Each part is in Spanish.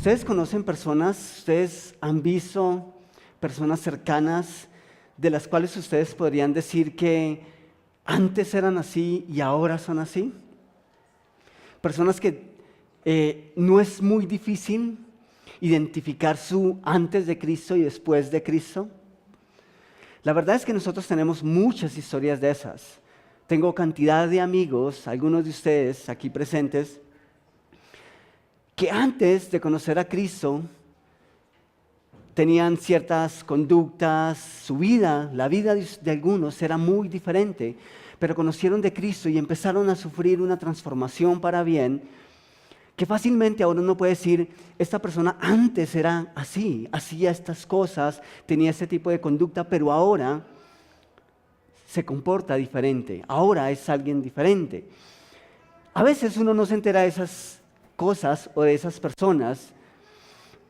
Ustedes conocen personas, ustedes han visto personas cercanas de las cuales ustedes podrían decir que antes eran así y ahora son así. Personas que no es muy difícil identificar su antes de Cristo y después de Cristo. La verdad es que nosotros tenemos muchas historias de esas. Tengo cantidad de amigos, algunos de ustedes aquí presentes, que antes de conocer a Cristo tenían ciertas conductas, su vida, la vida de algunos era muy diferente, pero conocieron de Cristo y empezaron a sufrir una transformación para bien, que fácilmente ahora uno puede decir, esta persona antes era así, hacía estas cosas, tenía ese tipo de conducta, pero ahora se comporta diferente, ahora es alguien diferente. A veces uno no se entera de esas cosas o de esas personas,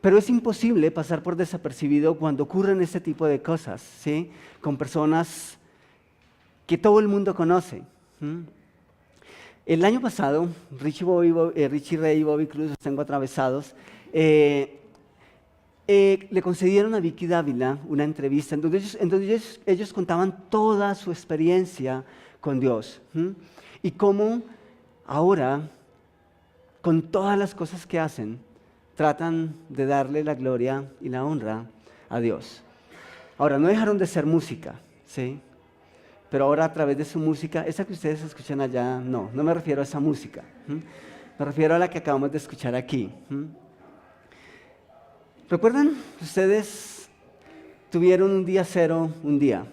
pero es imposible pasar por desapercibido cuando ocurren este tipo de cosas, ¿sí? Con personas que todo el mundo conoce. El año pasado, Richie Ray y Bobby Cruz, los tengo atravesados, le concedieron a Vicky Dávila una entrevista en donde ellos contaban toda su experiencia con Dios y cómo ahora, con todas las cosas que hacen, tratan de darle la gloria y la honra a Dios. Ahora, no dejaron de ser música, ¿sí? Pero ahora a través de su música, esa que ustedes escuchan allá, no me refiero a esa música. Me refiero a la que acabamos de escuchar aquí. ¿Recuerdan? Ustedes tuvieron un día cero, un día.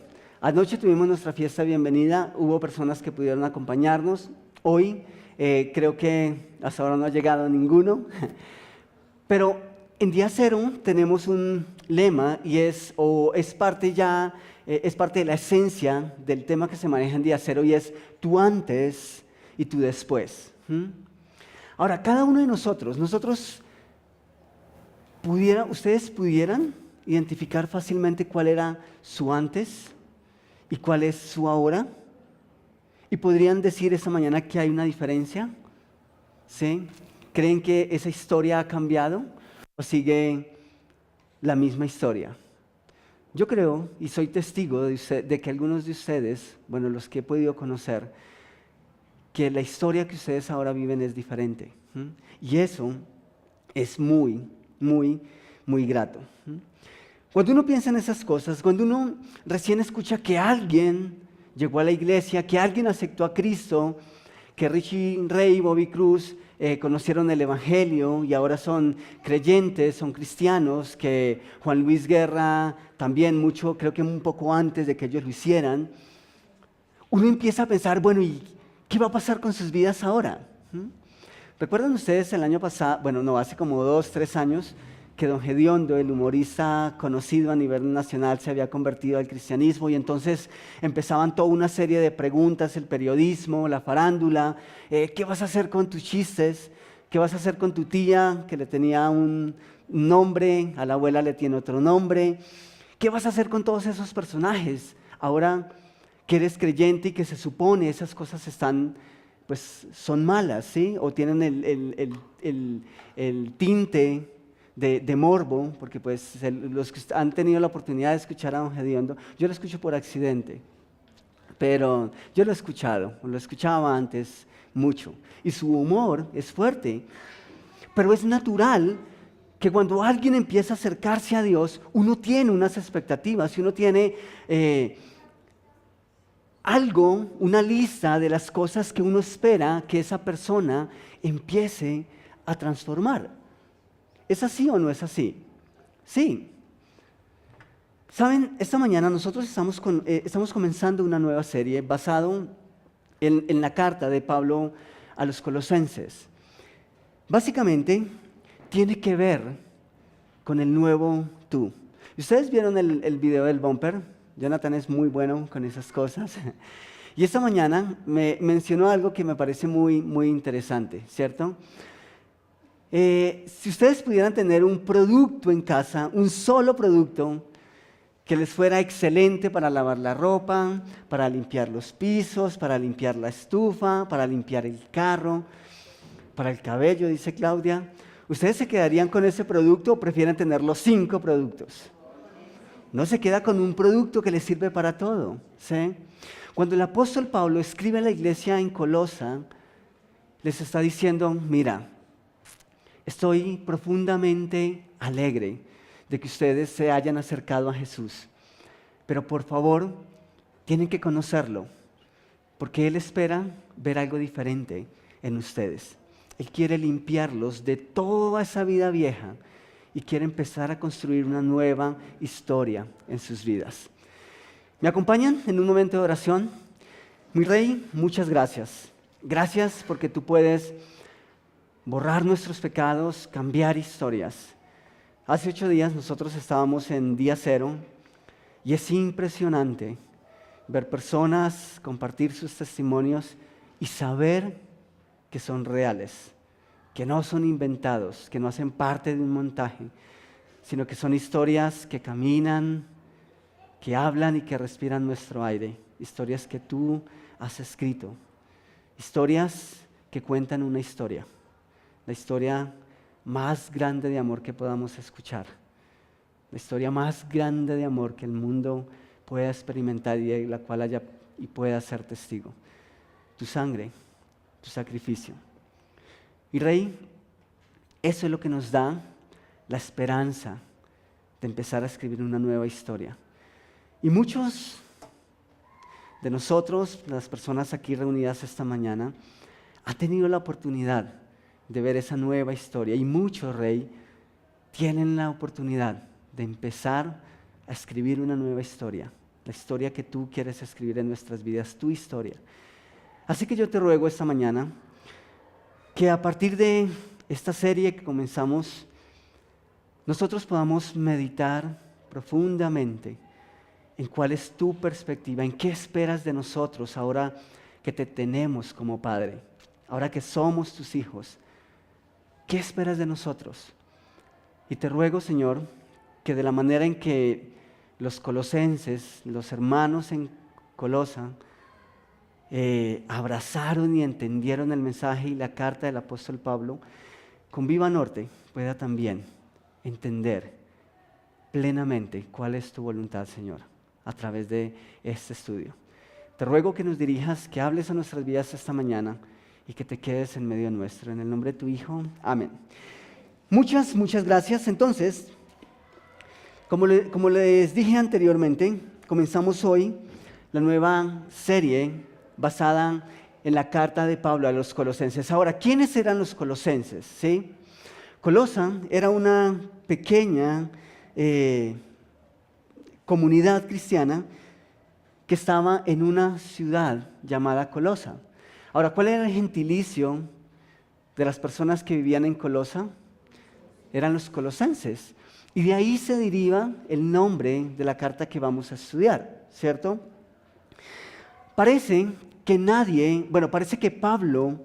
Anoche tuvimos nuestra fiesta de bienvenida, hubo personas que pudieron acompañarnos. Hoy creo que hasta ahora no ha llegado ninguno. Pero en día cero tenemos un lema y es parte de la esencia del tema que se maneja en día cero y es tu antes y tu después. Ahora, cada uno de nosotros ustedes pudieran identificar fácilmente cuál era su antes y cuál es su ahora, y podrían decir esta mañana que hay una diferencia, ¿sí? ¿Creen que esa historia ha cambiado o sigue la misma historia? Yo creo y soy testigo de que algunos de ustedes, bueno, los que he podido conocer, que la historia que ustedes ahora viven es diferente. Y eso es muy, muy, muy grato. Cuando uno piensa en esas cosas, cuando uno recién escucha que alguien llegó a la iglesia, que alguien aceptó a Cristo, que Richie Ray y Bobby Cruz conocieron el Evangelio y ahora son creyentes, son cristianos, que Juan Luis Guerra también creo que un poco antes de que ellos lo hicieran, uno empieza a pensar, bueno, ¿y qué va a pasar con sus vidas ahora? ¿Recuerdan ustedes el año pasado, hace como 2, 3 años, que don Gediondo, el humorista conocido a nivel nacional, se había convertido al cristianismo y entonces empezaban toda una serie de preguntas, el periodismo, la farándula, ¿qué vas a hacer con tus chistes? ¿Qué vas a hacer con tu tía que le tenía un nombre, a la abuela le tiene otro nombre? ¿Qué vas a hacer con todos esos personajes? Ahora que eres creyente y que se supone esas cosas son malas, ¿sí? O tienen el tinte de morbo, porque los que han tenido la oportunidad de escuchar a don Gediondo, yo lo escucho por accidente, pero yo lo escuchaba antes mucho, y su humor es fuerte, pero es natural que cuando alguien empieza a acercarse a Dios, uno tiene unas expectativas, y uno tiene una lista de las cosas que uno espera que esa persona empiece a transformar. ¿Es así o no es así? Sí. Saben, esta mañana nosotros estamos comenzando una nueva serie basado en la carta de Pablo a los Colosenses. Básicamente, tiene que ver con el nuevo tú. ¿Ustedes vieron el video del bumper? Jonathan es muy bueno con esas cosas. Y esta mañana me mencionó algo que me parece muy, muy interesante, ¿cierto? Si ustedes pudieran tener un producto en casa, un solo producto que les fuera excelente para lavar la ropa, para limpiar los pisos, para limpiar la estufa, para limpiar el carro, para el cabello, dice Claudia, ¿Ustedes se quedarían con ese producto o prefieren tener los 5 productos? No se queda con un producto que le sirve para todo, ¿sí? Cuando el apóstol Pablo escribe a la iglesia en Colosa, les está diciendo, mira, estoy profundamente alegre de que ustedes se hayan acercado a Jesús, pero por favor, tienen que conocerlo, porque Él espera ver algo diferente en ustedes. Él quiere limpiarlos de toda esa vida vieja y quiere empezar a construir una nueva historia en sus vidas. ¿Me acompañan en un momento de oración? Mi Rey, muchas gracias. Gracias porque tú puedes borrar nuestros pecados, cambiar historias. Hace 8 días nosotros estábamos en día 0 y es impresionante ver personas compartir sus testimonios y saber que son reales, que no son inventados, que no hacen parte de un montaje, sino que son historias que caminan, que hablan y que respiran nuestro aire, historias que tú has escrito, historias que cuentan una historia, la historia más grande de amor que podamos escuchar, la historia más grande de amor que el mundo pueda experimentar y de la cual haya y pueda ser testigo. Tu sangre, tu sacrificio. Y Rey, eso es lo que nos da la esperanza de empezar a escribir una nueva historia. Y muchos de nosotros, las personas aquí reunidas esta mañana, han tenido la oportunidad de ver esa nueva historia. Y muchos, Rey, tienen la oportunidad de empezar a escribir una nueva historia. La historia que tú quieres escribir en nuestras vidas, tu historia. Así que yo te ruego esta mañana que a partir de esta serie que comenzamos, nosotros podamos meditar profundamente en cuál es tu perspectiva, en qué esperas de nosotros ahora que te tenemos como Padre, ahora que somos tus hijos. ¿Qué esperas de nosotros? Y te ruego, Señor, que de la manera en que los colosenses, los hermanos en Colosa, abrazaron y entendieron el mensaje y la carta del apóstol Pablo, con Viva Norte pueda también entender plenamente cuál es tu voluntad, Señor, a través de este estudio. Te ruego que nos dirijas, que hables a nuestras vidas esta mañana y que te quedes en medio nuestro. En el nombre de tu Hijo, amén. Muchas gracias. Entonces, como les dije anteriormente, comenzamos hoy la nueva serie basada en la carta de Pablo a los colosenses. Ahora, ¿quiénes eran los colosenses? ¿Sí? Colosa era una pequeña comunidad cristiana que estaba en una ciudad llamada Colosa. Ahora, ¿cuál era el gentilicio de las personas que vivían en Colosa? Eran los colosenses. Y de ahí se deriva el nombre de la carta que vamos a estudiar, ¿cierto? Parece que Pablo,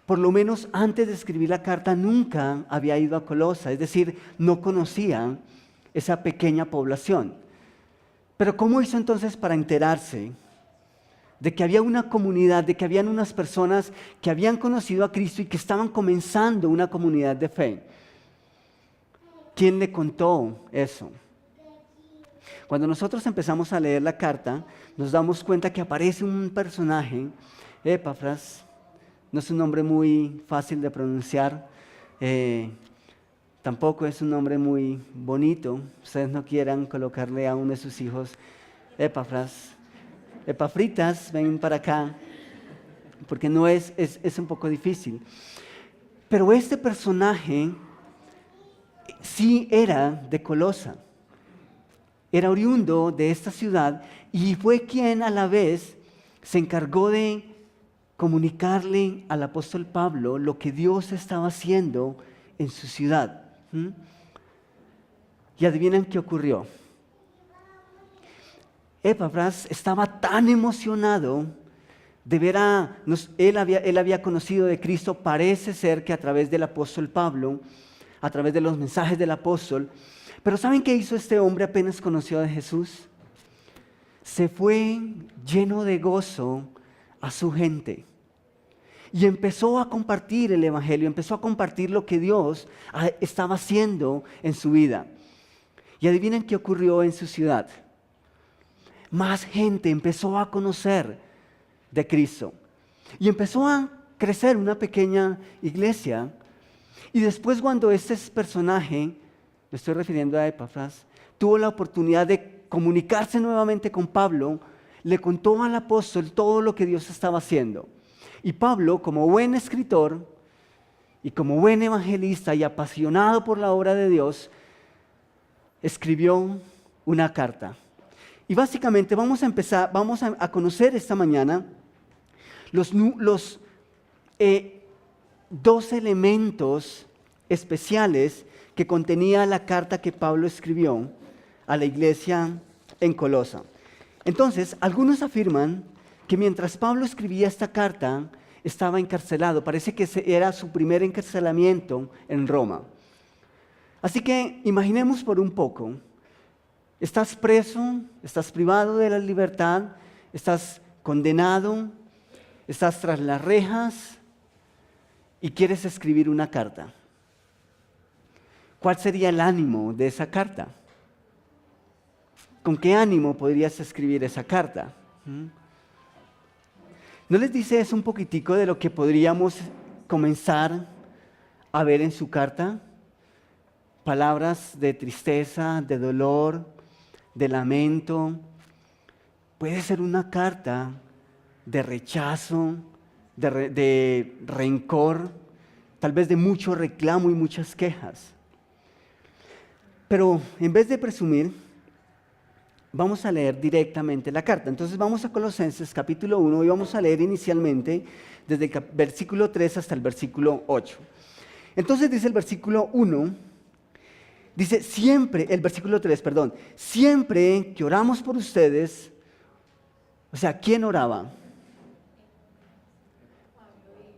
por lo menos antes de escribir la carta, nunca había ido a Colosa, es decir, no conocía esa pequeña población. Pero ¿cómo hizo entonces para enterarse de que había una comunidad, de que habían unas personas que habían conocido a Cristo y que estaban comenzando una comunidad de fe? ¿Quién le contó eso? Cuando nosotros empezamos a leer la carta, nos damos cuenta que aparece un personaje, Epafras, no es un nombre muy fácil de pronunciar, tampoco es un nombre muy bonito. Ustedes no quieran colocarle a uno de sus hijos Epafras. Epafritas, ven para acá, porque no es un poco difícil. Pero este personaje sí era de Colosa. Era oriundo de esta ciudad y fue quien a la vez se encargó de comunicarle al apóstol Pablo lo que Dios estaba haciendo en su ciudad. Y adivinen qué ocurrió. Epafras estaba tan emocionado de ver él había conocido de Cristo, parece ser que a través del apóstol Pablo, a través de los mensajes del apóstol. Pero ¿saben qué hizo este hombre apenas conoció de Jesús? Se fue lleno de gozo a su gente. y empezó a compartir el Evangelio, empezó a compartir lo que Dios estaba haciendo en su vida. Y adivinen qué ocurrió en su ciudad. Más gente empezó a conocer de Cristo y empezó a crecer una pequeña iglesia. Y después, cuando este personaje, me estoy refiriendo a Epafras, tuvo la oportunidad de comunicarse nuevamente con Pablo, le contó al apóstol todo lo que Dios estaba haciendo. Y Pablo, como buen escritor y como buen evangelista y apasionado por la obra de Dios, escribió una carta. Y básicamente vamos a conocer esta mañana los 2 elementos especiales que contenía la carta que Pablo escribió a la iglesia en Colosa. Entonces, algunos afirman que mientras Pablo escribía esta carta, estaba encarcelado. Parece que era su primer encarcelamiento en Roma. Así que imaginemos por un poco, estás preso, estás privado de la libertad, estás condenado, estás tras las rejas y quieres escribir una carta. ¿Cuál sería el ánimo de esa carta? ¿Con qué ánimo podrías escribir esa carta? ¿No les dice eso un poquitico de lo que podríamos comenzar a ver en su carta? Palabras de tristeza, de dolor, de lamento. Puede ser una carta de rechazo, de rencor, tal vez de mucho reclamo y muchas quejas. Pero en vez de presumir, vamos a leer directamente la carta. Entonces vamos a Colosenses capítulo 1 y vamos a leer inicialmente desde el versículo 3 hasta el versículo 8. Entonces dice el versículo 1, dice el versículo 3, siempre que oramos por ustedes, o sea, ¿quién oraba?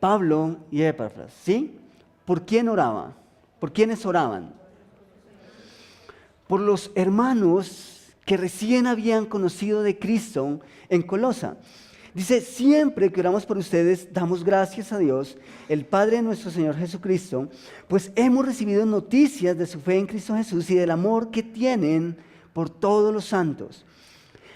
Pablo y Epafras, ¿sí? ¿Por quién oraba? ¿Por quiénes oraban? Por los hermanos que recién habían conocido de Cristo en Colosa. Dice, siempre que oramos por ustedes, damos gracias a Dios, el Padre de nuestro Señor Jesucristo, pues hemos recibido noticias de su fe en Cristo Jesús y del amor que tienen por todos los santos,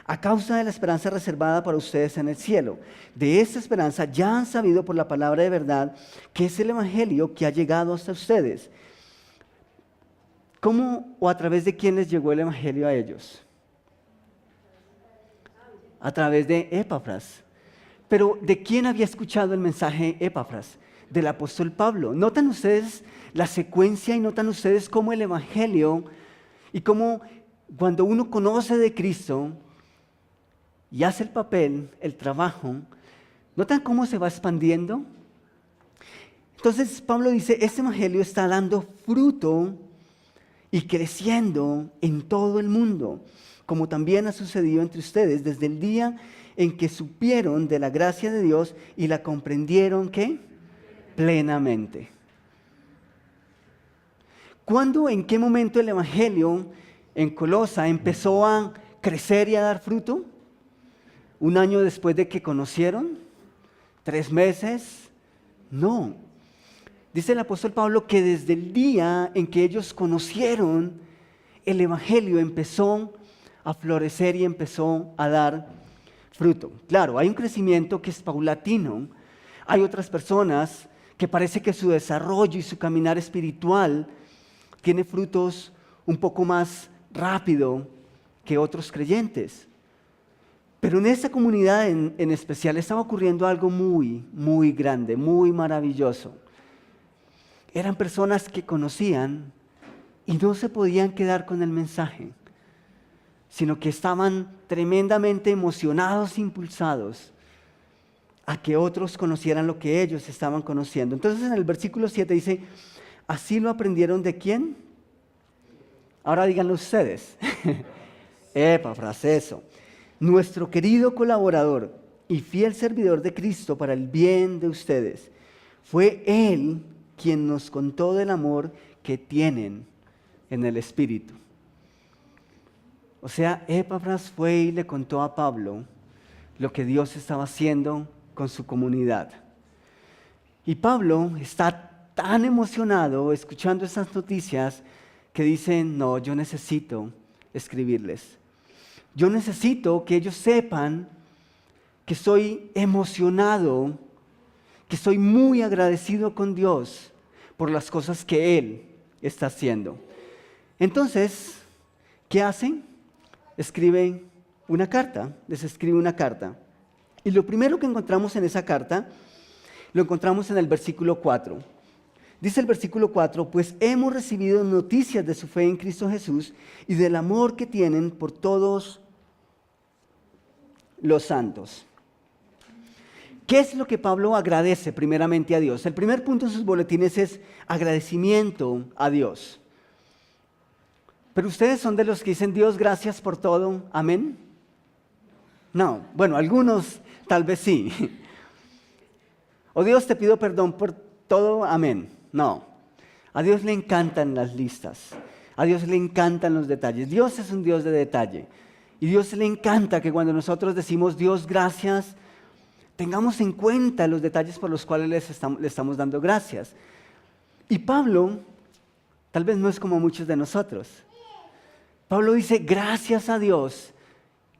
a causa de la esperanza reservada para ustedes en el cielo. De esta esperanza ya han sabido por la palabra de verdad, que es el Evangelio que ha llegado hasta ustedes. ¿Cómo o a través de quién les llegó el Evangelio a ellos? A través de Epafras. Pero ¿de quién había escuchado el mensaje Epafras? Del apóstol Pablo. ¿Notan ustedes la secuencia y notan ustedes cómo el Evangelio y cómo cuando uno conoce de Cristo y hace el papel, el trabajo, notan cómo se va expandiendo? Entonces Pablo dice, este Evangelio está dando fruto y creciendo en todo el mundo, como también ha sucedido entre ustedes desde el día en que supieron de la gracia de Dios y la comprendieron, ¿qué? Plenamente. ¿Cuándo, en qué momento el Evangelio en Colosa empezó a crecer y a dar fruto? ¿Un año después de que conocieron? ¿3 meses? No. Dice el apóstol Pablo que desde el día en que ellos conocieron, el Evangelio empezó a florecer y empezó a dar fruto. Claro, hay un crecimiento que es paulatino. Hay otras personas que parece que su desarrollo y su caminar espiritual tiene frutos un poco más rápido que otros creyentes. Pero en esta comunidad en especial estaba ocurriendo algo muy, muy grande, muy maravilloso. Eran personas que conocían y no se podían quedar con el mensaje, sino que estaban tremendamente emocionados e impulsados a que otros conocieran lo que ellos estaban conociendo. Entonces en el versículo 7 dice, ¿así lo aprendieron de quién? Ahora díganlo ustedes. Epafras, eso. Nuestro querido colaborador y fiel servidor de Cristo para el bien de ustedes. Fue Él quien nos contó del amor que tienen en el Espíritu. O sea, Epafras fue y le contó a Pablo lo que Dios estaba haciendo con su comunidad. Y Pablo está tan emocionado escuchando esas noticias que dice, no, yo necesito escribirles. Yo necesito que ellos sepan que estoy emocionado, que estoy muy agradecido con Dios por las cosas que Él está haciendo. Entonces, ¿qué hacen? Escriben una carta, les escribe una carta. Y lo primero que encontramos en esa carta, lo encontramos en el versículo 4. Dice el versículo 4, pues hemos recibido noticias de su fe en Cristo Jesús y del amor que tienen por todos los santos. ¿Qué es lo que Pablo agradece primeramente a Dios? El primer punto en sus boletines es agradecimiento a Dios. Pero ustedes son de los que dicen, Dios, gracias por todo, amén. No, bueno, algunos tal vez sí. O Dios, te pido perdón por todo, amén. No, a Dios le encantan las listas, a Dios le encantan los detalles. Dios es un Dios de detalle. Y Dios le encanta que cuando nosotros decimos, Dios, gracias, tengamos en cuenta los detalles por los cuales le estamos dando gracias. Y Pablo, tal vez no es como muchos de nosotros. Pablo dice, gracias a Dios,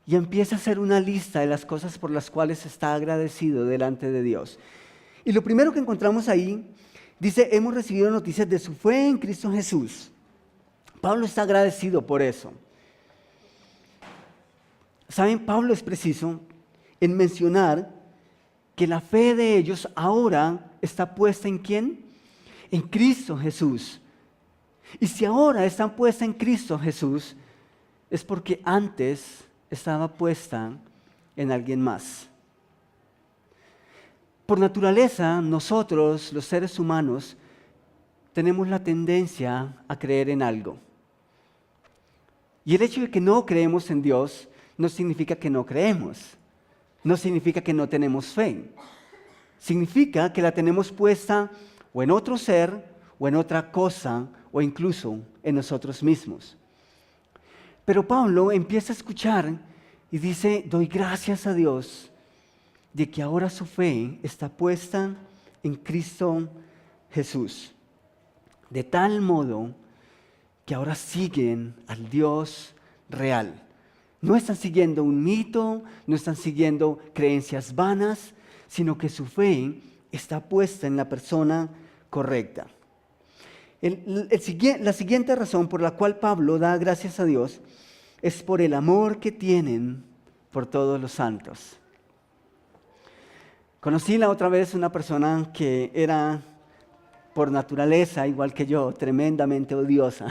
y empieza a hacer una lista de las cosas por las cuales está agradecido delante de Dios. Y lo primero que encontramos ahí, dice, hemos recibido noticias de su fe en Cristo Jesús. Pablo está agradecido por eso. ¿Saben? Pablo es preciso en mencionar que la fe de ellos ahora está puesta ¿en quién? En Cristo Jesús. Y si ahora están puesta en Cristo Jesús, es porque antes estaba puesta en alguien más. Por naturaleza, nosotros, los seres humanos, tenemos la tendencia a creer en algo. Y el hecho de que no creemos en Dios no significa que no creemos. No significa que no tenemos fe. Significa que la tenemos puesta o en otro ser, o en otra cosa, o incluso en nosotros mismos. Pero Pablo empieza a escuchar y dice, doy gracias a Dios de que ahora su fe está puesta en Cristo Jesús. De tal modo que ahora siguen al Dios real. No están siguiendo un mito, no están siguiendo creencias vanas, sino que su fe está puesta en la persona correcta. La siguiente razón por la cual Pablo da gracias a Dios es por el amor que tienen por todos los santos. Conocí la otra vez una persona que era por naturaleza, igual que yo, tremendamente odiosa.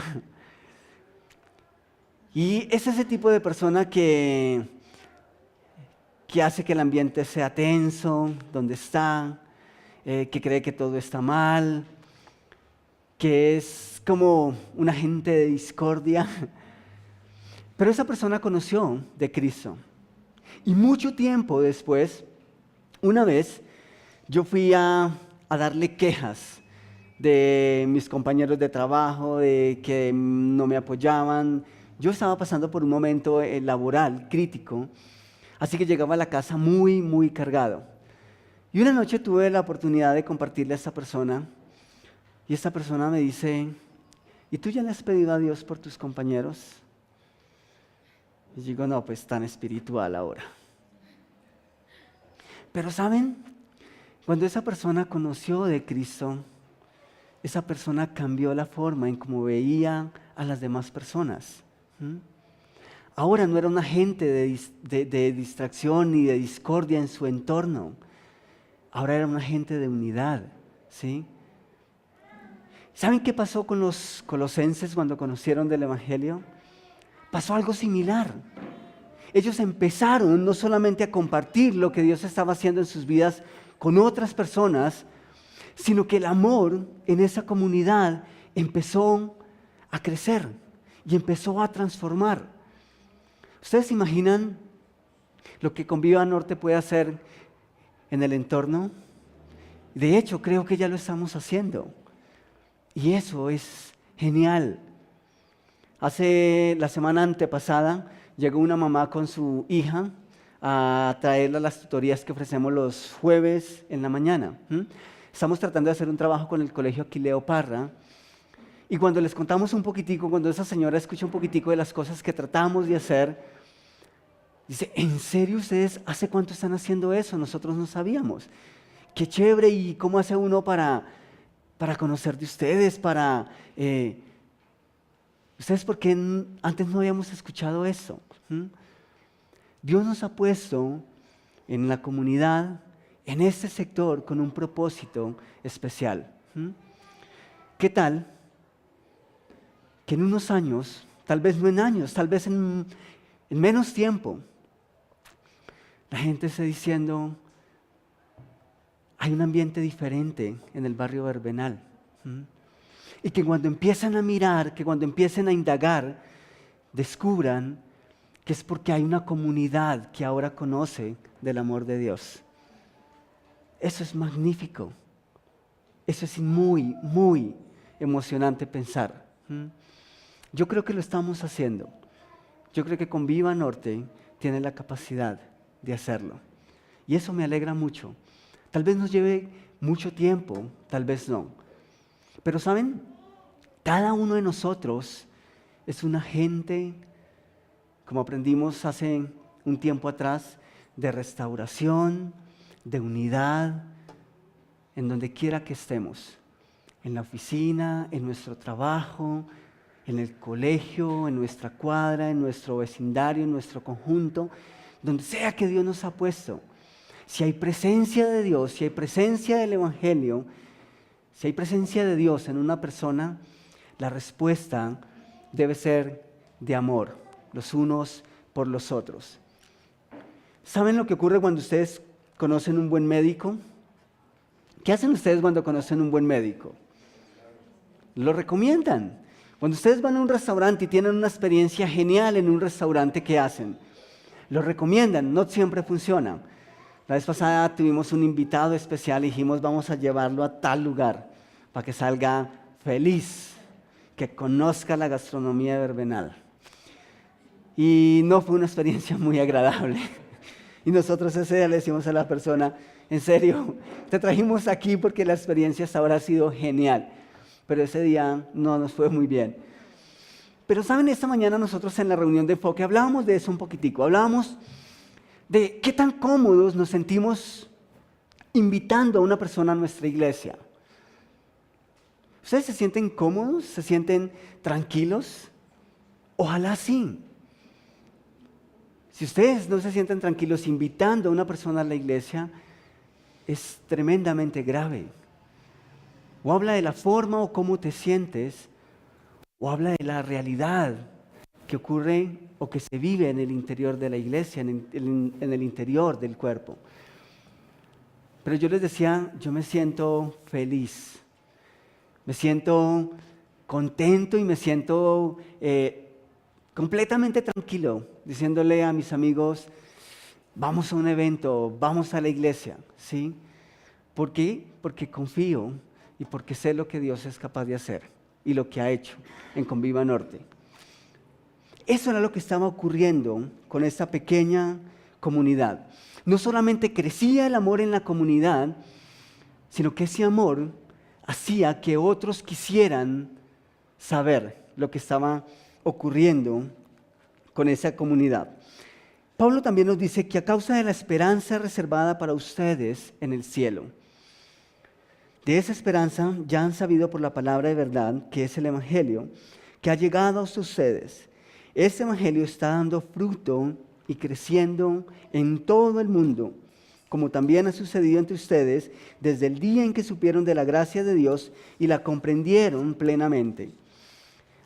Y es ese tipo de persona que hace que el ambiente sea tenso, donde está, que cree que todo está mal, que es como un agente de discordia. Pero esa persona conoció de Cristo. Y mucho tiempo después, una vez, yo fui a darle quejas de mis compañeros de trabajo, de que no me apoyaban. Yo estaba pasando por un momento laboral crítico, así que llegaba a la casa muy, muy cargado. Y una noche tuve la oportunidad de compartirle a esta persona, y esta persona me dice, ¿y tú ya le has pedido a Dios por tus compañeros? Y digo, no, pues tan espiritual ahora. Pero ¿saben? Cuando esa persona conoció de Cristo, esa persona cambió la forma en cómo veía a las demás personas. Ahora no era un agente de distracción ni de discordia en su entorno. Ahora era un agente de unidad, ¿sí? ¿Saben qué pasó con los colosenses cuando conocieron del Evangelio? Pasó algo similar. Ellos empezaron no solamente a compartir lo que Dios estaba haciendo en sus vidas con otras personas, sino que el amor en esa comunidad empezó a crecer y empezó a transformar. ¿Ustedes se imaginan lo que Conviva Norte puede hacer en el entorno? De hecho, creo que ya lo estamos haciendo. Y eso es genial. La semana antepasada llegó una mamá con su hija a traerle las tutorías que ofrecemos los jueves en la mañana. estamos tratando de hacer un trabajo con el colegio Aquileo Parra, y cuando les contamos un poquitico, cuando esa señora escucha un poquitico de las cosas que tratamos de hacer, dice, ¿en serio ustedes hace cuánto están haciendo eso? Nosotros no sabíamos. Qué chévere, ¿y cómo hace uno para conocer de ustedes? ¿Ustedes por qué antes no habíamos escuchado eso? Dios nos ha puesto en la comunidad, en este sector, con un propósito especial. ¿Qué tal que en unos años, tal vez no en años, tal vez en menos tiempo, la gente esté diciendo, hay un ambiente diferente en el barrio Verbenal? Y que cuando empiezan a mirar, que cuando empiecen a indagar, descubran que es porque hay una comunidad que ahora conoce del amor de Dios. Eso es magnífico. Eso es muy, muy emocionante pensar. Yo creo que lo estamos haciendo. Yo creo que Conviva Norte tiene la capacidad de hacerlo. Y eso me alegra mucho. Tal vez nos lleve mucho tiempo, tal vez no. Pero ¿saben? Cada uno de nosotros es un agente, como aprendimos hace un tiempo atrás, de restauración, de unidad, en donde quiera que estemos. En la oficina, en nuestro trabajo, en el colegio, en nuestra cuadra, en nuestro vecindario, en nuestro conjunto, donde sea que Dios nos ha puesto. Si hay presencia de Dios, si hay presencia del Evangelio, si hay presencia de Dios en una persona, la respuesta debe ser de amor, los unos por los otros. ¿Saben lo que ocurre cuando ustedes conocen un buen médico? ¿Qué hacen ustedes cuando conocen un buen médico? Lo recomiendan. Cuando ustedes van a un restaurante y tienen una experiencia genial en un restaurante, ¿qué hacen? Lo recomiendan, no siempre funciona. La vez pasada tuvimos un invitado especial y dijimos, vamos a llevarlo a tal lugar para que salga feliz, que conozca la gastronomía de Verbenal. Y no fue una experiencia muy agradable. Y nosotros ese día le decimos a la persona, en serio, te trajimos aquí porque la experiencia hasta ahora ha sido genial. Pero ese día no nos fue muy bien. Pero saben, esta mañana nosotros en la reunión de enfoque hablábamos de eso un poquitico. Hablábamos de qué tan cómodos nos sentimos invitando a una persona a nuestra iglesia. ¿Ustedes se sienten cómodos? ¿Se sienten tranquilos? Ojalá sí. Si ustedes no se sienten tranquilos invitando a una persona a la iglesia, es tremendamente grave. O habla de la forma o cómo te sientes, o habla de la realidad que ocurre o que se vive en el interior de la iglesia, en el interior del cuerpo. Pero yo les decía, yo me siento feliz, me siento contento y me siento completamente tranquilo, diciéndole a mis amigos, vamos a un evento, vamos a la iglesia, ¿sí? ¿Por qué? Porque confío y porque sé lo que Dios es capaz de hacer y lo que ha hecho en Conviva Norte. Eso era lo que estaba ocurriendo con esta pequeña comunidad. No solamente crecía el amor en la comunidad, sino que ese amor hacía que otros quisieran saber lo que estaba ocurriendo con esa comunidad. Pablo también nos dice que a causa de la esperanza reservada para ustedes en el cielo, de esa esperanza ya han sabido por la palabra de verdad, que es el Evangelio, que ha llegado a ustedes. Ese Evangelio está dando fruto y creciendo en todo el mundo, como también ha sucedido entre ustedes desde el día en que supieron de la gracia de Dios y la comprendieron plenamente.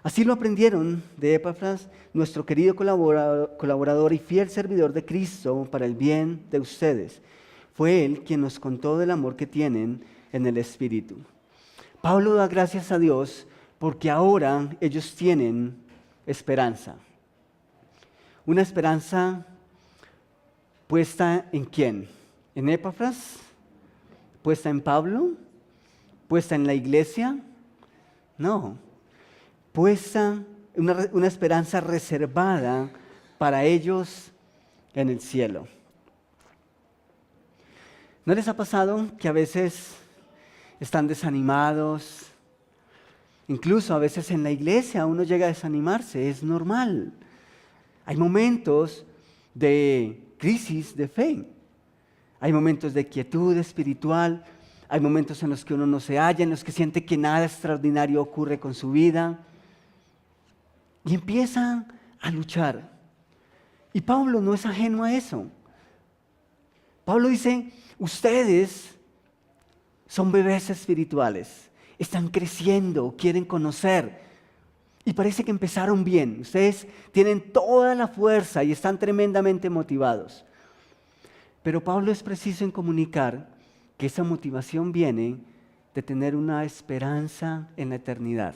Así lo aprendieron de Epafras, nuestro querido colaborador y fiel servidor de Cristo para el bien de ustedes. Fue él quien nos contó del amor que tienen en el Espíritu. Pablo da gracias a Dios porque ahora ellos tienen esperanza. Una esperanza puesta en ¿quién? ¿En Epafras? ¿Puesta en Pablo? ¿Puesta en la iglesia? No. Puesta una esperanza reservada para ellos en el cielo. ¿No les ha pasado que a veces están desanimados. Incluso a veces en la iglesia uno llega a desanimarse, es normal. Hay momentos de crisis de fe. Hay momentos de quietud espiritual. Hay momentos en los que uno no se halla, en los que siente que nada extraordinario ocurre con su vida. Y empiezan a luchar. Y Pablo no es ajeno a eso. Pablo dice, ustedes son bebés espirituales, están creciendo, quieren conocer. Y parece que empezaron bien. Ustedes tienen toda la fuerza y están tremendamente motivados. Pero Pablo es preciso en comunicar que esa motivación viene de tener una esperanza en la eternidad.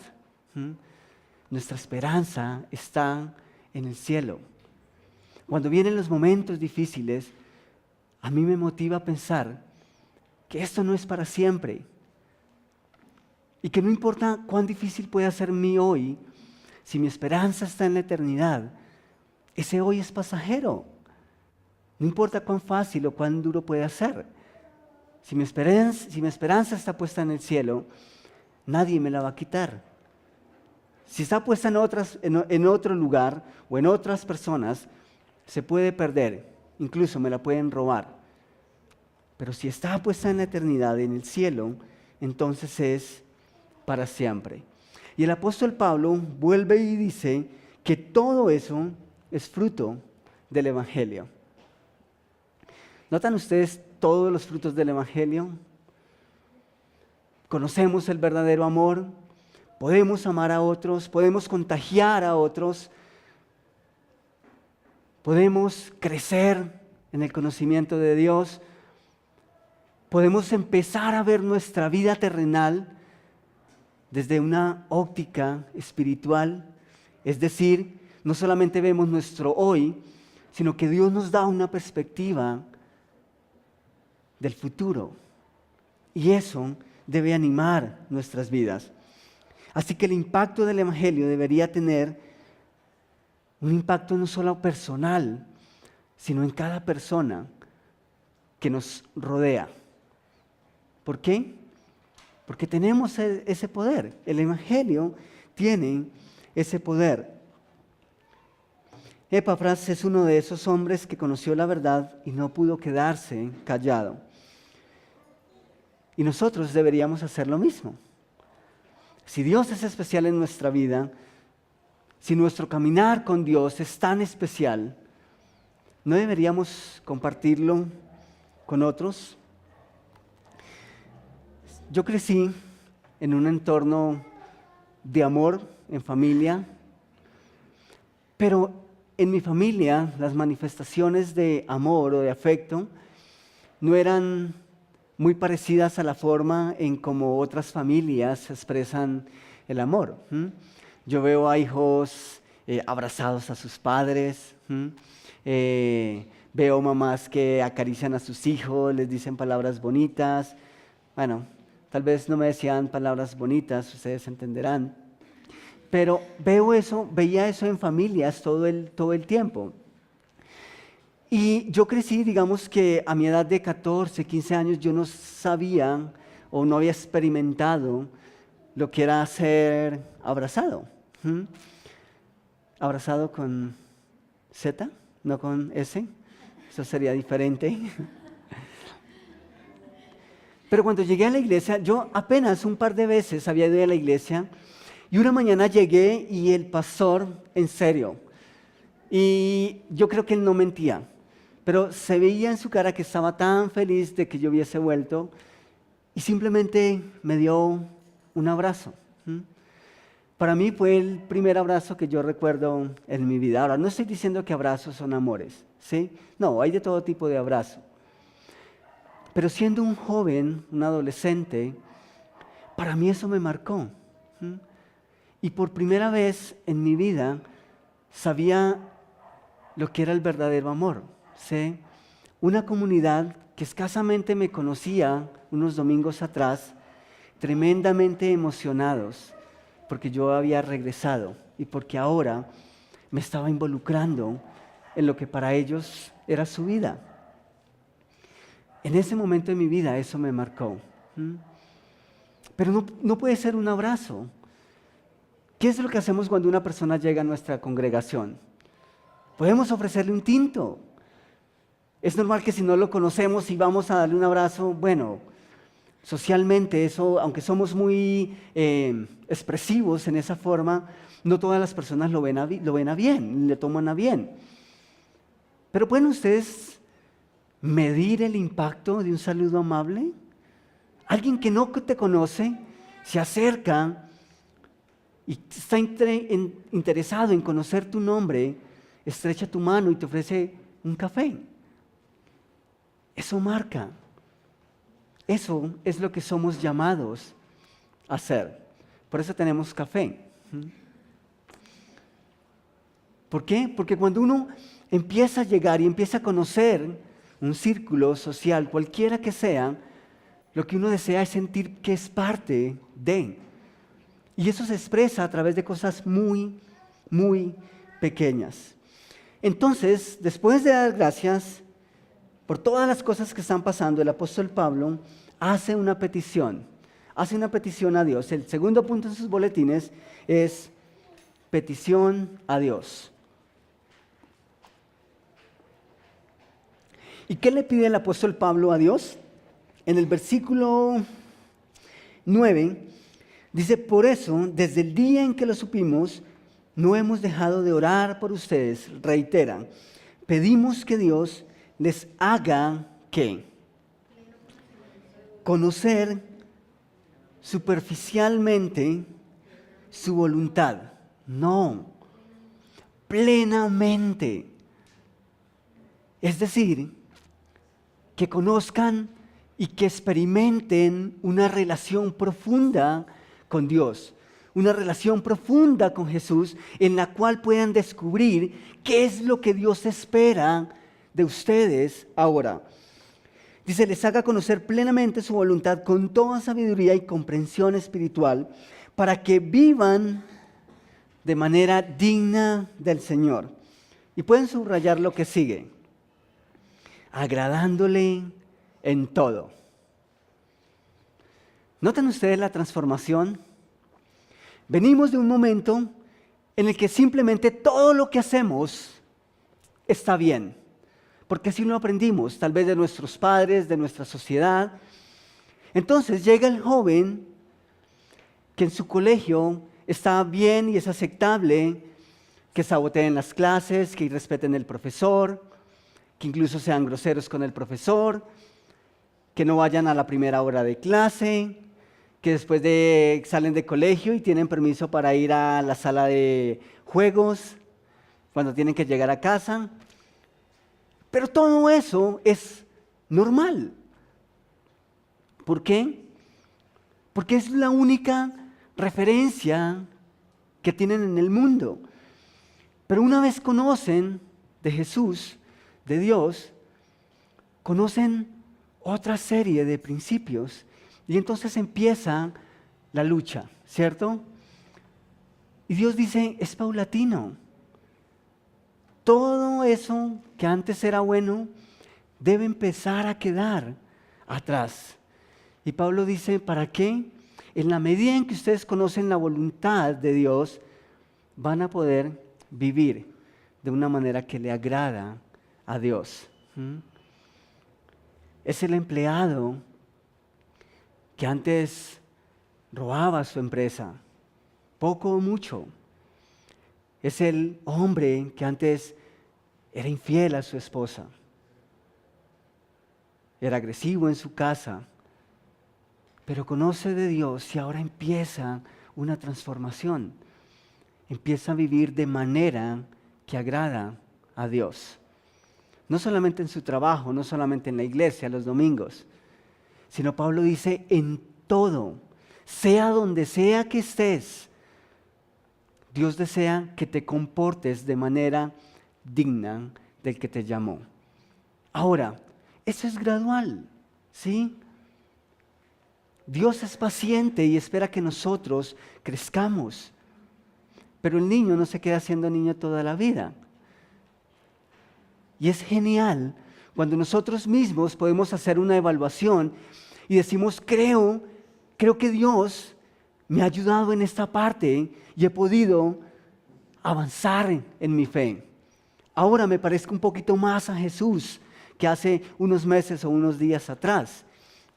Nuestra esperanza está en el cielo. Cuando vienen los momentos difíciles, a mí me motiva a pensar que esto no es para siempre y que no importa cuán difícil pueda ser mi hoy, si mi esperanza está en la eternidad, ese hoy es pasajero. No importa cuán fácil o cuán duro pueda ser. Si mi esperanza está puesta en el cielo, nadie me la va a quitar. Si está puesta en otro lugar o en otras personas, se puede perder, incluso me la pueden robar. Pero si está puesta en la eternidad, en el cielo, entonces es para siempre. Y el apóstol Pablo vuelve y dice que todo eso es fruto del Evangelio. ¿Notan ustedes todos los frutos del Evangelio? Conocemos el verdadero amor, podemos amar a otros, podemos contagiar a otros, podemos crecer en el conocimiento de Dios, podemos empezar a ver nuestra vida terrenal desde una óptica espiritual, es decir, no solamente vemos nuestro hoy, sino que Dios nos da una perspectiva del futuro. Y eso debe animar nuestras vidas. Así que el impacto del Evangelio debería tener un impacto no solo personal, sino en cada persona que nos rodea. ¿Por qué? Porque tenemos ese poder. El Evangelio tiene ese poder. Epafras es uno de esos hombres que conoció la verdad y no pudo quedarse callado. Y nosotros deberíamos hacer lo mismo. Si Dios es especial en nuestra vida, si nuestro caminar con Dios es tan especial, ¿no deberíamos compartirlo con otros? Yo crecí en un entorno de amor, en familia, pero en mi familia las manifestaciones de amor o de afecto no eran muy parecidas a la forma en como otras familias expresan el amor. Yo veo a hijos abrazados a sus padres, veo mamás que acarician a sus hijos, les dicen palabras bonitas. Bueno, tal vez no me decían palabras bonitas, ustedes entenderán. Pero veía eso en familias todo el tiempo. Y yo crecí, digamos que a mi edad de 14, 15 años, yo no sabía o no había experimentado lo que era ser abrazado. Abrazado con Z, no con S. Eso sería diferente. Pero cuando llegué a la iglesia, yo apenas un par de veces había ido a la iglesia y una mañana llegué y el pastor, en serio, y yo creo que él no mentía, pero se veía en su cara que estaba tan feliz de que yo hubiese vuelto y simplemente me dio un abrazo. Para mí fue el primer abrazo que yo recuerdo en mi vida. Ahora, no estoy diciendo que abrazos son amores, ¿sí? No, hay de todo tipo de abrazo. Pero siendo un joven, un adolescente, para mí eso me marcó. Y por primera vez en mi vida sabía lo que era el verdadero amor. ¿Sí? Una comunidad que escasamente me conocía unos domingos atrás, tremendamente emocionados porque yo había regresado y porque ahora me estaba involucrando en lo que para ellos era su vida. En ese momento de mi vida eso me marcó. pero no puede ser un abrazo. ¿Qué es lo que hacemos cuando una persona llega a nuestra congregación? Podemos ofrecerle un tinto. Es normal que si no lo conocemos y vamos a darle un abrazo, bueno, socialmente eso, aunque somos muy expresivos en esa forma, no todas las personas lo ven a bien, le toman a bien. Pero ¿pueden ustedes medir el impacto de un saludo amable? Alguien que no te conoce se acerca y está interesado en conocer tu nombre, estrecha tu mano y te ofrece un café. Eso marca. Eso es lo que somos llamados a hacer. Por eso tenemos café. ¿Por qué? Porque cuando uno empieza a llegar y empieza a conocer un círculo social, cualquiera que sea, lo que uno desea es sentir que es parte de. Y eso se expresa a través de cosas muy, muy pequeñas. Entonces, después de dar gracias por todas las cosas que están pasando, el apóstol Pablo hace una petición a Dios. El segundo punto en sus boletines es petición a Dios. ¿Y qué le pide el apóstol Pablo a Dios? En el versículo 9 dice: por eso, desde el día en que lo supimos, no hemos dejado de orar por ustedes. Reitera, pedimos que Dios les haga ¿qué? Conocer superficialmente su voluntad. No, plenamente. Es decir, que conozcan y que experimenten una relación profunda con Dios, una relación profunda con Jesús, en la cual puedan descubrir qué es lo que Dios espera de ustedes ahora. Dice, les haga conocer plenamente su voluntad con toda sabiduría y comprensión espiritual, para que vivan de manera digna del Señor. Y pueden subrayar lo que sigue: agradándole en todo. ¿Notan ustedes la transformación? Venimos de un momento en el que simplemente todo lo que hacemos está bien, porque así lo aprendimos, tal vez de nuestros padres, de nuestra sociedad. Entonces llega el joven que en su colegio está bien y es aceptable que saboteen las clases, que irrespeten al profesor, que incluso sean groseros con el profesor, que no vayan a la primera hora de clase, que después salen de colegio y tienen permiso para ir a la sala de juegos cuando tienen que llegar a casa. Pero todo eso es normal. ¿Por qué? Porque es la única referencia que tienen en el mundo. Pero una vez conocen de Jesús, de Dios, conocen otra serie de principios y entonces empieza la lucha, ¿cierto? Y Dios dice, es paulatino. Todo eso que antes era bueno debe empezar a quedar atrás. Y Pablo dice, ¿para qué? En la medida en que ustedes conocen la voluntad de Dios, van a poder vivir de una manera que le agrada a Dios. Es el empleado que antes robaba su empresa, poco o mucho. Es el hombre que antes era infiel a su esposa, era agresivo en su casa, pero conoce de Dios y ahora empieza una transformación. Empieza a vivir de manera que agrada a Dios. No solamente en su trabajo, no solamente en la iglesia, los domingos, sino Pablo dice, en todo, sea donde sea que estés, Dios desea que te comportes de manera digna del que te llamó. Ahora, eso es gradual, ¿sí? Dios es paciente y espera que nosotros crezcamos. Pero el niño no se queda siendo niño toda la vida. Y es genial cuando nosotros mismos podemos hacer una evaluación y decimos, creo creo que Dios me ha ayudado en esta parte y he podido avanzar en mi fe. Ahora me parezco un poquito más a Jesús que hace unos meses o unos días atrás.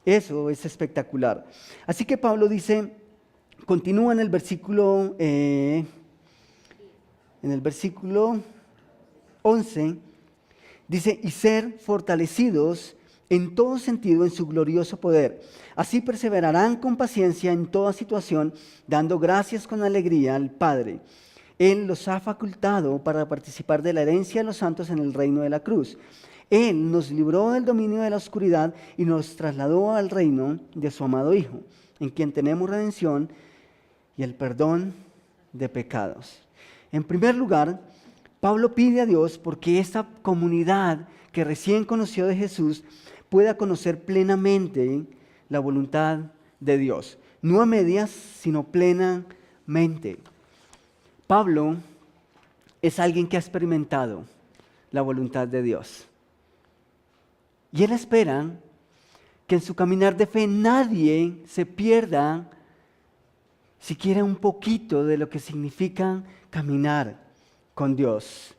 Eso es espectacular. Así que Pablo dice, continúa en el versículo 11, dice, y ser fortalecidos en todo sentido en su glorioso poder. Así perseverarán con paciencia en toda situación, dando gracias con alegría al Padre. Él los ha facultado para participar de la herencia de los santos en el reino de la cruz. Él nos libró del dominio de la oscuridad y nos trasladó al reino de su amado Hijo, en quien tenemos redención y el perdón de pecados. En primer lugar, Pablo pide a Dios porque esta comunidad que recién conoció de Jesús pueda conocer plenamente la voluntad de Dios. No a medias, sino plenamente. Pablo es alguien que ha experimentado la voluntad de Dios. Y él espera que en su caminar de fe nadie se pierda siquiera un poquito de lo que significa caminar con Dios.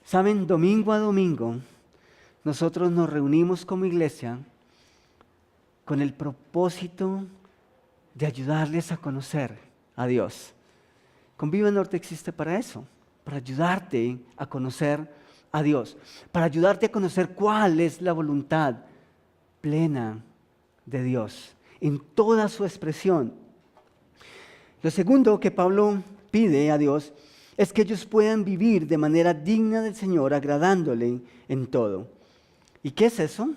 Saben, domingo a domingo, nosotros nos reunimos como iglesia con el propósito de ayudarles a conocer a Dios. Convive Norte existe para eso, para ayudarte a conocer a Dios, para ayudarte a conocer cuál es la voluntad plena de Dios en toda su expresión. Lo segundo que Pablo pide a Dios es que ellos puedan vivir de manera digna del Señor, agradándole en todo. ¿Y qué es eso?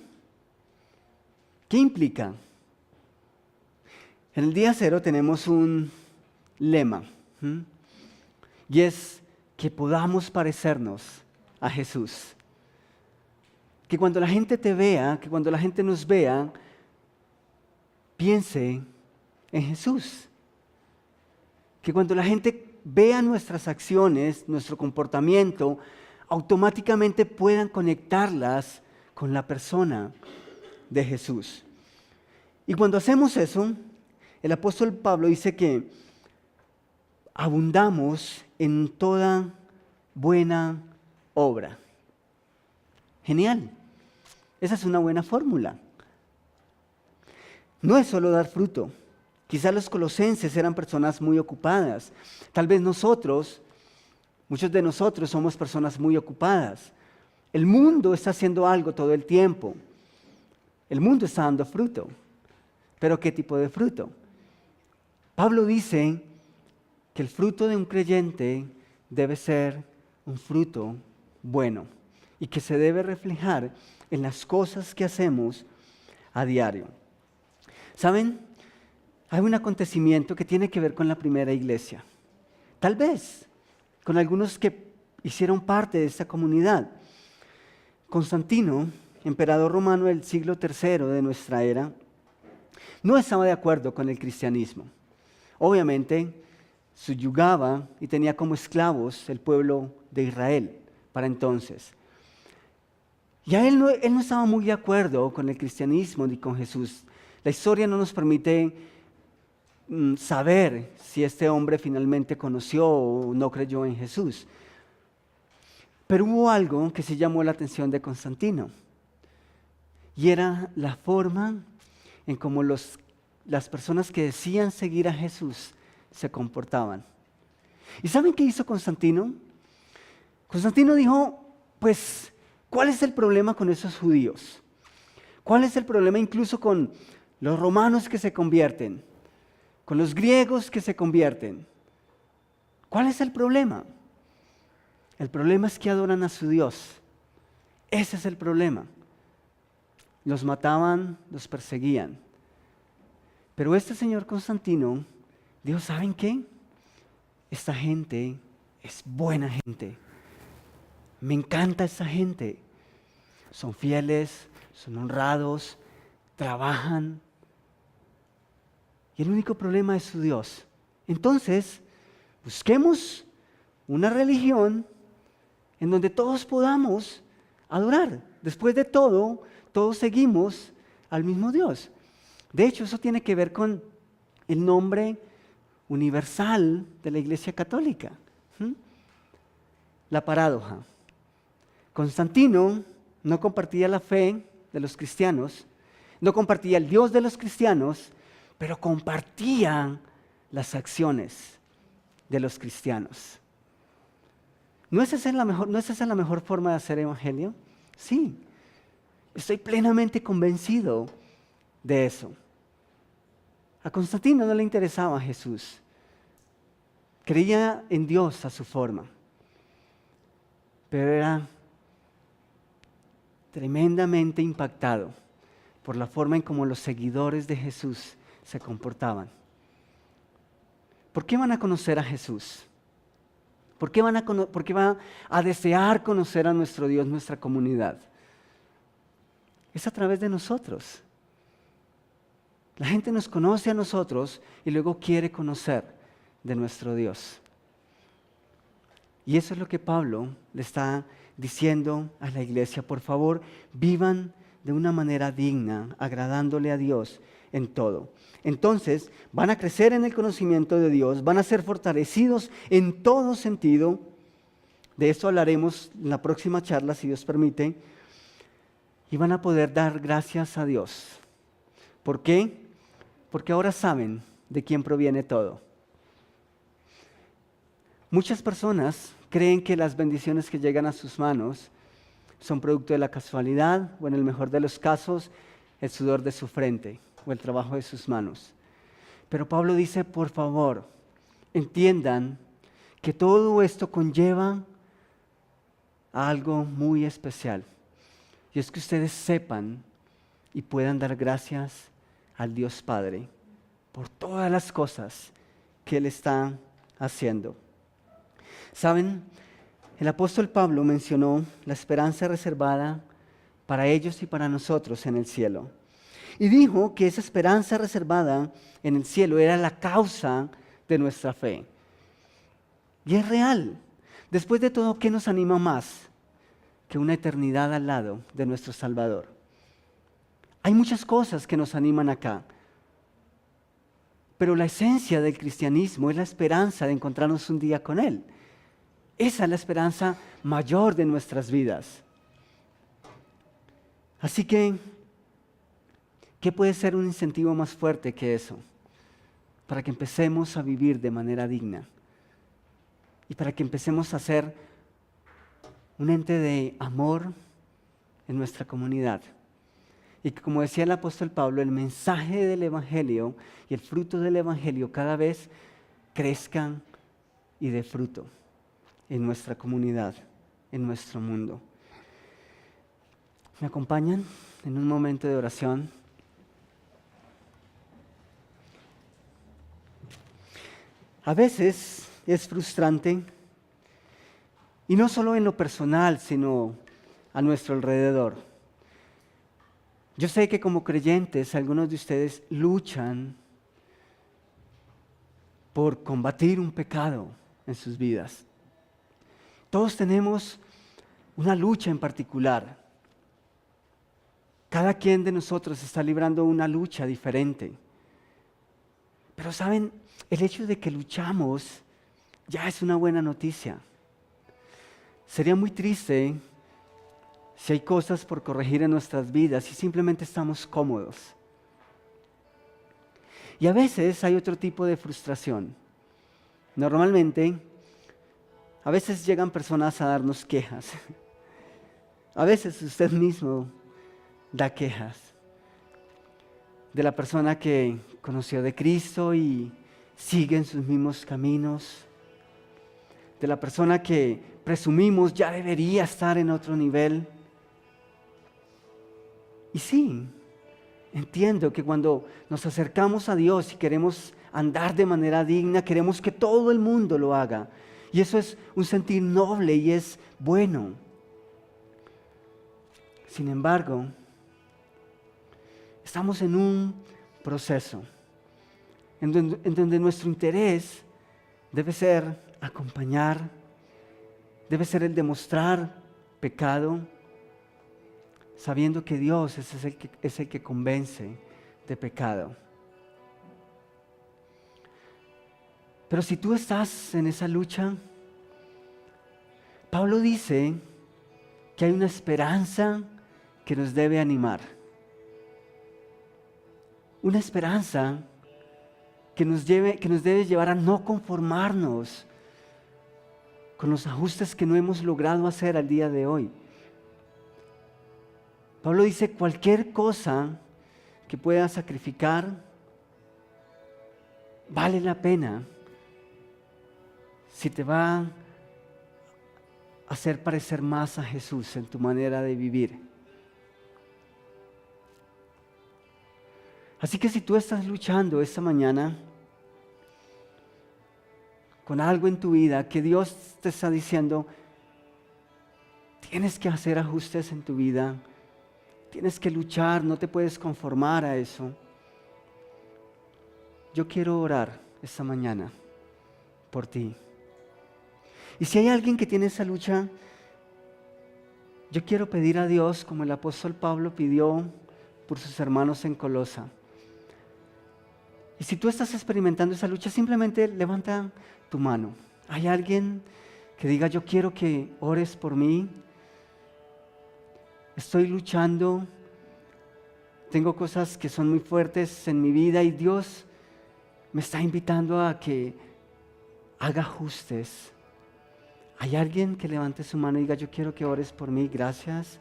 ¿Qué implica? En el día cero tenemos un lema, y es que podamos parecernos a Jesús. Que cuando la gente te vea, que cuando la gente nos vea, piense en Jesús. Que cuando la gente vea nuestras acciones, nuestro comportamiento, automáticamente puedan conectarlas con la persona de Jesús. Y cuando hacemos eso, el apóstol Pablo dice que abundamos en toda buena obra. Genial. Esa es una buena fórmula. No es solo dar fruto. Quizás los colosenses eran personas muy ocupadas. Tal vez nosotros, muchos de nosotros somos personas muy ocupadas. El mundo está haciendo algo todo el tiempo. El mundo está dando fruto. ¿Pero qué tipo de fruto? Pablo dice que el fruto de un creyente debe ser un fruto bueno y que se debe reflejar en las cosas que hacemos a diario. ¿Saben? Hay un acontecimiento que tiene que ver con la primera iglesia. Tal vez con algunos que hicieron parte de esta comunidad. Constantino, emperador romano del siglo III de nuestra era, no estaba de acuerdo con el cristianismo. Obviamente, subyugaba y tenía como esclavos el pueblo de Israel para entonces. Y él no estaba muy de acuerdo con el cristianismo ni con Jesús. La historia no nos permite saber si este hombre finalmente conoció o no creyó en Jesús. Pero hubo algo que sí llamó la atención de Constantino. Y era la forma en cómo las personas que decían seguir a Jesús se comportaban. ¿Y saben qué hizo Constantino? Constantino dijo, pues, ¿cuál es el problema con esos judíos? ¿Cuál es el problema incluso con los romanos que se convierten? Con los griegos que se convierten. ¿Cuál es el problema? El problema es que adoran a su Dios. Ese es el problema. Los mataban, los perseguían. Pero este señor Constantino dijo, ¿saben qué? Esta gente es buena gente. Me encanta esta gente. Son fieles, son honrados, trabajan. Y el único problema es su Dios. Entonces, busquemos una religión en donde todos podamos adorar. Después de todo, todos seguimos al mismo Dios. De hecho, eso tiene que ver con el nombre universal de la Iglesia Católica. La paradoja. Constantino no compartía la fe de los cristianos, no compartía el Dios de los cristianos, pero compartía las acciones de los cristianos. ¿No es esa la mejor forma de hacer evangelio? Sí, estoy plenamente convencido de eso. A Constantino no le interesaba a Jesús. Creía en Dios a su forma, pero era tremendamente impactado por la forma en cómo los seguidores de Jesús se comportaban. ¿Por qué van a conocer a Jesús? ¿Por qué van a desear conocer a nuestro Dios, nuestra comunidad? Es a través de nosotros. La gente nos conoce a nosotros y luego quiere conocer de nuestro Dios. Y eso es lo que Pablo le está diciendo a la iglesia. Por favor, vivan de una manera digna, agradándole a Dios en todo. Entonces, van a crecer en el conocimiento de Dios, van a ser fortalecidos en todo sentido. De eso hablaremos en la próxima charla, si Dios permite. Y van a poder dar gracias a Dios. ¿Por qué? Porque ahora saben de quién proviene todo. Muchas personas creen que las bendiciones que llegan a sus manos son producto de la casualidad o, en el mejor de los casos, el sudor de su frente o el trabajo de sus manos. Pero Pablo dice, por favor, entiendan que todo esto conlleva a algo muy especial. Y es que ustedes sepan y puedan dar gracias al Dios Padre por todas las cosas que Él está haciendo. ¿Saben? El apóstol Pablo mencionó la esperanza reservada para ellos y para nosotros en el cielo. Y dijo que esa esperanza reservada en el cielo era la causa de nuestra fe. Y es real. Después de todo, ¿qué nos anima más que una eternidad al lado de nuestro Salvador? Hay muchas cosas que nos animan acá. Pero la esencia del cristianismo es la esperanza de encontrarnos un día con Él. Esa es la esperanza mayor de nuestras vidas. Así que, ¿qué puede ser un incentivo más fuerte que eso? Para que empecemos a vivir de manera digna. Y para que empecemos a ser un ente de amor en nuestra comunidad. Y que, como decía el apóstol Pablo, el mensaje del Evangelio y el fruto del Evangelio cada vez crezcan y dé fruto en nuestra comunidad, en nuestro mundo. ¿Me acompañan en un momento de oración? A veces es frustrante, y no solo en lo personal, sino a nuestro alrededor. Yo sé que como creyentes, algunos de ustedes luchan por combatir un pecado en sus vidas. Todos tenemos una lucha en particular. Cada quien de nosotros está librando una lucha diferente. Pero ¿saben? El hecho de que luchamos ya es una buena noticia. Sería muy triste si hay cosas por corregir en nuestras vidas y simplemente estamos cómodos. Y a veces hay otro tipo de frustración. Normalmente, a veces llegan personas a darnos quejas. A veces usted mismo da quejas de la persona que conoció de Cristo y sigue en sus mismos caminos, de la persona que presumimos ya debería estar en otro nivel. Y sí, entiendo que cuando nos acercamos a Dios y queremos andar de manera digna, queremos que todo el mundo lo haga. Y eso es un sentir noble y es bueno. Sin embargo, estamos en un proceso en donde nuestro interés debe ser acompañar, debe ser el demostrar pecado, sabiendo que Dios es el que convence de pecado. Pero si tú estás en esa lucha, Pablo dice que hay una esperanza que nos debe animar. Una esperanza que nos debe llevar a no conformarnos con los ajustes que no hemos logrado hacer al día de hoy. Pablo dice, cualquier cosa que puedas sacrificar vale la pena si te va a hacer parecer más a Jesús en tu manera de vivir. Así que si tú estás luchando esta mañana con algo en tu vida que Dios te está diciendo, tienes que hacer ajustes en tu vida, tienes que luchar, no te puedes conformar a eso. Yo quiero orar esta mañana por ti. Y si hay alguien que tiene esa lucha, yo quiero pedir a Dios, como el apóstol Pablo pidió por sus hermanos en Colosa. Y si tú estás experimentando esa lucha, simplemente levanta tu mano. ¿Hay alguien que diga, yo quiero que ores por mí? Estoy luchando, tengo cosas que son muy fuertes en mi vida y Dios me está invitando a que haga ajustes. ¿Hay alguien que levante su mano y diga, yo quiero que ores por mí? Gracias.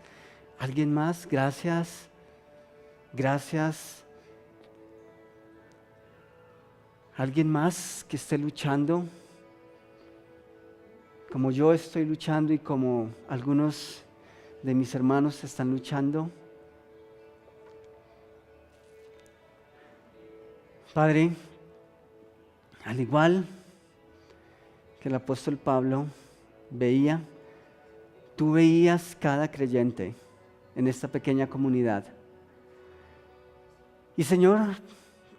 ¿Alguien más? Gracias. Gracias. ¿Alguien más que esté luchando? Como yo estoy luchando y como algunos de mis hermanos están luchando. Padre, al igual que el apóstol Pablo veía, tú veías cada creyente en esta pequeña comunidad. Y Señor,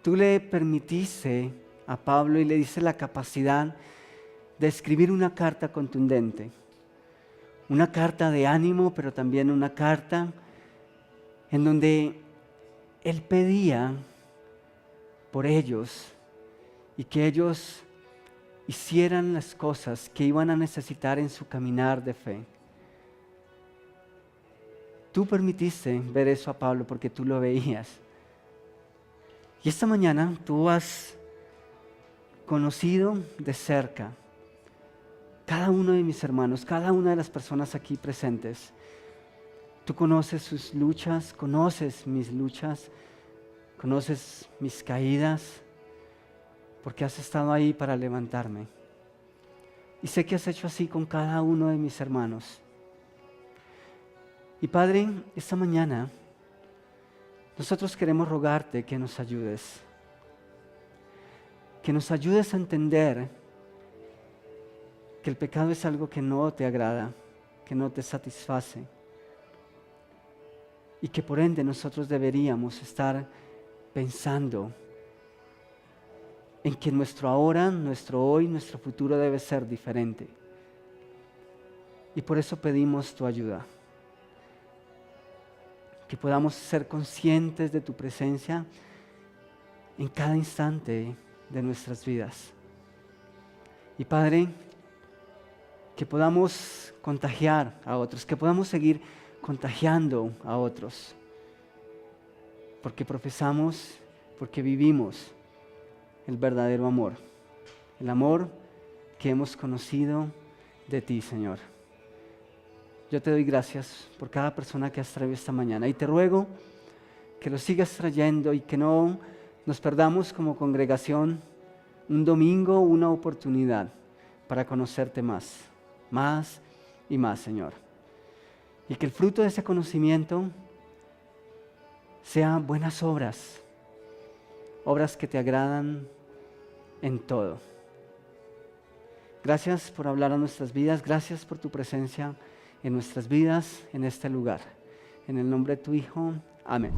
tú le permitiste a Pablo y le diste la capacidad de escribir una carta contundente. Una carta de ánimo, pero también una carta en donde él pedía por ellos y que ellos hicieran las cosas que iban a necesitar en su caminar de fe. Tú permitiste ver eso a Pablo porque tú lo veías. Y esta mañana tú has conocido de cerca cada uno de mis hermanos, cada una de las personas aquí presentes. Tú conoces sus luchas, conoces mis luchas, conoces mis caídas, porque has estado ahí para levantarme. Y sé que has hecho así con cada uno de mis hermanos. Y Padre, esta mañana nosotros queremos rogarte que nos ayudes. Que nos ayudes a entender que el pecado es algo que no te agrada, que no te satisface. Y que por ende nosotros deberíamos estar pensando en que nuestro ahora, nuestro hoy, nuestro futuro debe ser diferente. Y por eso pedimos tu ayuda. Que podamos ser conscientes de tu presencia en cada instante de nuestras vidas. Y Padre, que podamos contagiar a otros, que podamos seguir contagiando a otros, porque profesamos, porque vivimos el verdadero amor, el amor que hemos conocido de ti, Señor. Yo te doy gracias por cada persona que has traído esta mañana y te ruego que lo sigas trayendo y que no nos perdamos como congregación un domingo, una oportunidad para conocerte más y más, Señor. Y que el fruto de ese conocimiento sean buenas obras, obras que te agradan en todo. Gracias por hablar a nuestras vidas, gracias por tu presencia en nuestras vidas, en este lugar. En el nombre de tu Hijo, amén.